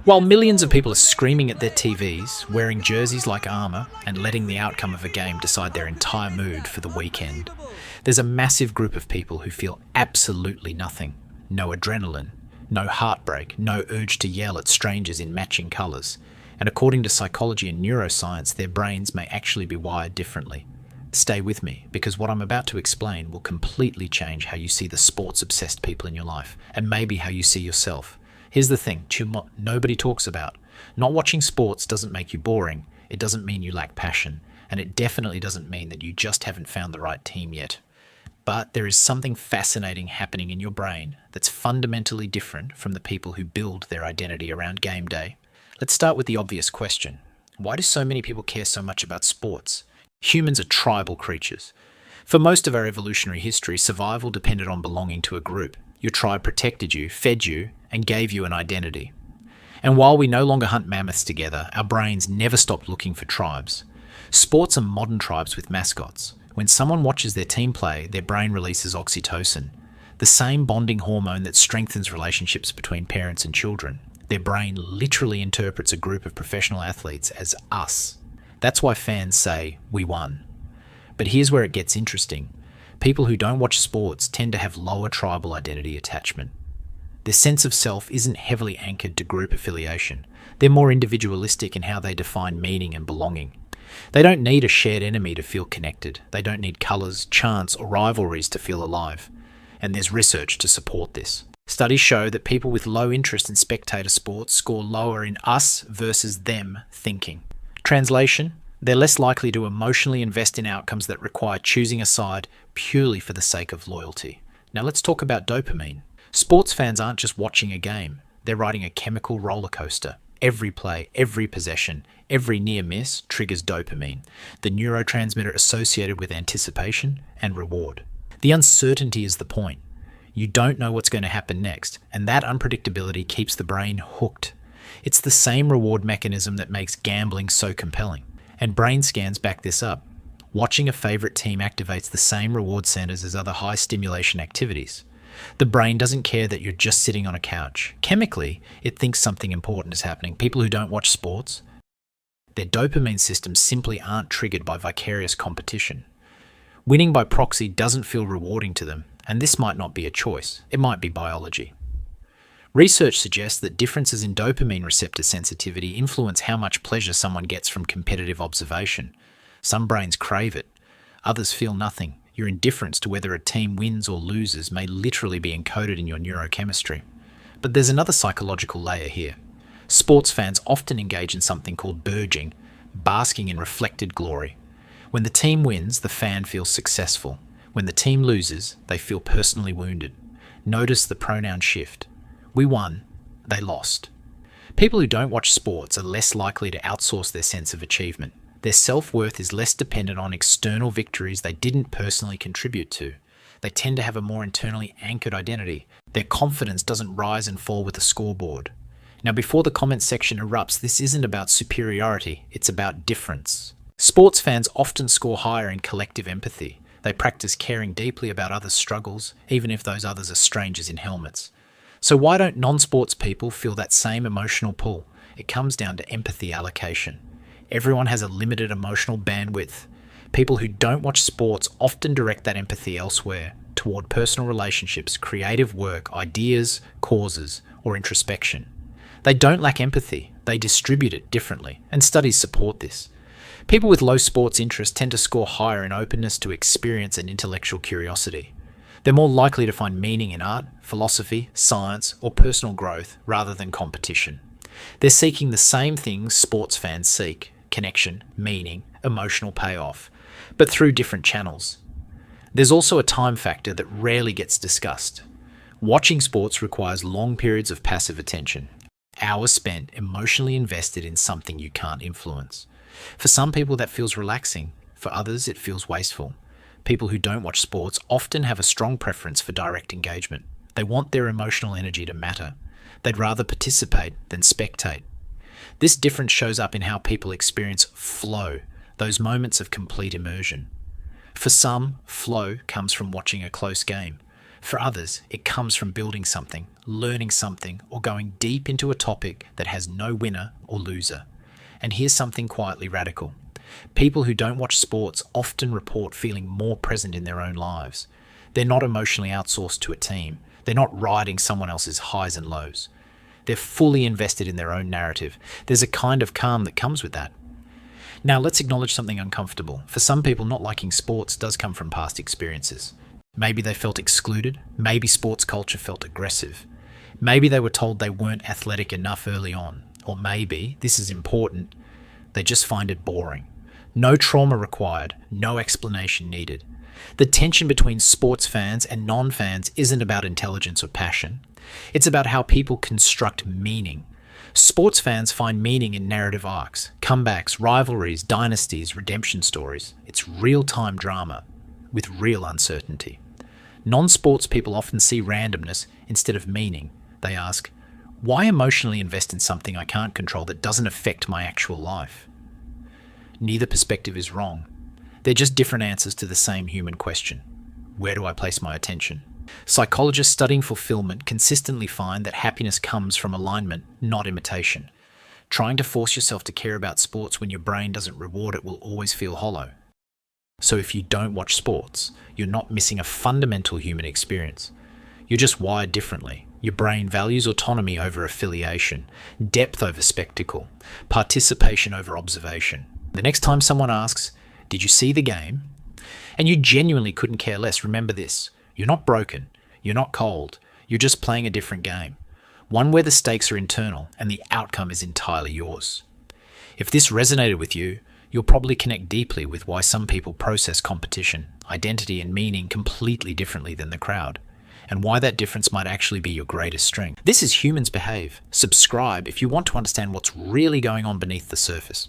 While millions of people are screaming at their TVs, wearing jerseys like armour, and letting the outcome of a game decide their entire mood for the weekend, there's a massive group of people who feel absolutely nothing. No adrenaline, no heartbreak, no urge to yell at strangers in matching colours. And according to psychology and neuroscience, their brains may actually be wired differently. Stay with me, because what I'm about to explain will completely change how you see the sports-obsessed people in your life, and maybe how you see yourself. Here's the thing, nobody talks about. Not watching sports doesn't make you boring, it doesn't mean you lack passion, and it definitely doesn't mean that you just haven't found the right team yet. But there is something fascinating happening in your brain that's fundamentally different from the people who build their identity around game day. Let's start with the obvious question. Why do so many people care so much about sports? Humans are tribal creatures. For most of our evolutionary history, survival depended on belonging to a group. Your tribe protected you, fed you, and gave you an identity. And while we no longer hunt mammoths together, our brains never stopped looking for tribes. Sports are modern tribes with mascots. When someone watches their team play, their brain releases oxytocin, the same bonding hormone that strengthens relationships between parents and children. Their brain literally interprets a group of professional athletes as us. That's why fans say, "We won." But here's where it gets interesting. People who don't watch sports tend to have lower tribal identity attachment. Their sense of self isn't heavily anchored to group affiliation. They're more individualistic in how they define meaning and belonging. They don't need a shared enemy to feel connected. They don't need colours, chants, or rivalries to feel alive. And there's research to support this. Studies show that people with low interest in spectator sports score lower in us versus them thinking. Translation: they're less likely to emotionally invest in outcomes that require choosing a side purely for the sake of loyalty. Now let's talk about dopamine. Sports fans aren't just watching a game, they're riding a chemical roller coaster. Every play, every possession, every near miss triggers dopamine, the neurotransmitter associated with anticipation and reward. The uncertainty is the point. You don't know what's going to happen next, and that unpredictability keeps the brain hooked. It's the same reward mechanism that makes gambling so compelling. And brain scans back this up. Watching a favourite team activates the same reward centres as other high stimulation activities. The brain doesn't care that you're just sitting on a couch. Chemically, it thinks something important is happening. People who don't watch sports, their dopamine systems simply aren't triggered by vicarious competition. Winning by proxy doesn't feel rewarding to them, and this might not be a choice. It might be biology. Research suggests that differences in dopamine receptor sensitivity influence how much pleasure someone gets from competitive observation. Some brains crave it, others feel nothing. Your indifference to whether a team wins or loses may literally be encoded in your neurochemistry. But there's another psychological layer here. Sports fans often engage in something called burging, basking in reflected glory. When the team wins, the fan feels successful. When the team loses, they feel personally wounded. Notice the pronoun shift. We won, they lost. People who don't watch sports are less likely to outsource their sense of achievement. Their self-worth is less dependent on external victories they didn't personally contribute to. They tend to have a more internally anchored identity. Their confidence doesn't rise and fall with the scoreboard. Now, before the comment section erupts, this isn't about superiority, it's about difference. Sports fans often score higher in collective empathy. They practice caring deeply about others' struggles, even if those others are strangers in helmets. So why don't non-sports people feel that same emotional pull? It comes down to empathy allocation. Everyone has a limited emotional bandwidth. People who don't watch sports often direct that empathy elsewhere, toward personal relationships, creative work, ideas, causes, or introspection. They don't lack empathy, they distribute it differently, and studies support this. People with low sports interest tend to score higher in openness to experience and intellectual curiosity. They're more likely to find meaning in art, philosophy, science, or personal growth rather than competition. They're seeking the same things sports fans seek: connection, meaning, emotional payoff, but through different channels. There's also a time factor that rarely gets discussed. Watching sports requires long periods of passive attention, hours spent emotionally invested in something you can't influence. For some people that feels relaxing, for others it feels wasteful. People who don't watch sports often have a strong preference for direct engagement. They want their emotional energy to matter. They'd rather participate than spectate. This difference shows up in how people experience flow, those moments of complete immersion. For some, flow comes from watching a close game. For others, it comes from building something, learning something, or going deep into a topic that has no winner or loser. And here's something quietly radical. People who don't watch sports often report feeling more present in their own lives. They're not emotionally outsourced to a team. They're not riding someone else's highs and lows. They're fully invested in their own narrative. There's a kind of calm that comes with that. Now, let's acknowledge something uncomfortable. For some people, not liking sports does come from past experiences. Maybe they felt excluded. Maybe sports culture felt aggressive. Maybe they were told they weren't athletic enough early on. Or maybe, this is important, they just find it boring. No trauma required, no explanation needed. The tension between sports fans and non-fans isn't about intelligence or passion. It's about how people construct meaning. Sports fans find meaning in narrative arcs, comebacks, rivalries, dynasties, redemption stories. It's real-time drama with real uncertainty. Non-sports people often see randomness instead of meaning. They ask, why emotionally invest in something I can't control that doesn't affect my actual life? Neither perspective is wrong. They're just different answers to the same human question. Where do I place my attention? Psychologists studying fulfillment consistently find that happiness comes from alignment, not imitation. Trying to force yourself to care about sports when your brain doesn't reward it will always feel hollow. So if you don't watch sports, you're not missing a fundamental human experience. You're just wired differently. Your brain values autonomy over affiliation, depth over spectacle, participation over observation. The next time someone asks, "Did you see the game?" and you genuinely couldn't care less, remember this. You're not broken. You're not cold. You're just playing a different game. One where the stakes are internal and the outcome is entirely yours. If this resonated with you, you'll probably connect deeply with why some people process competition, identity, and meaning completely differently than the crowd, and why that difference might actually be your greatest strength. This is Humans Behave. Subscribe if you want to understand what's really going on beneath the surface.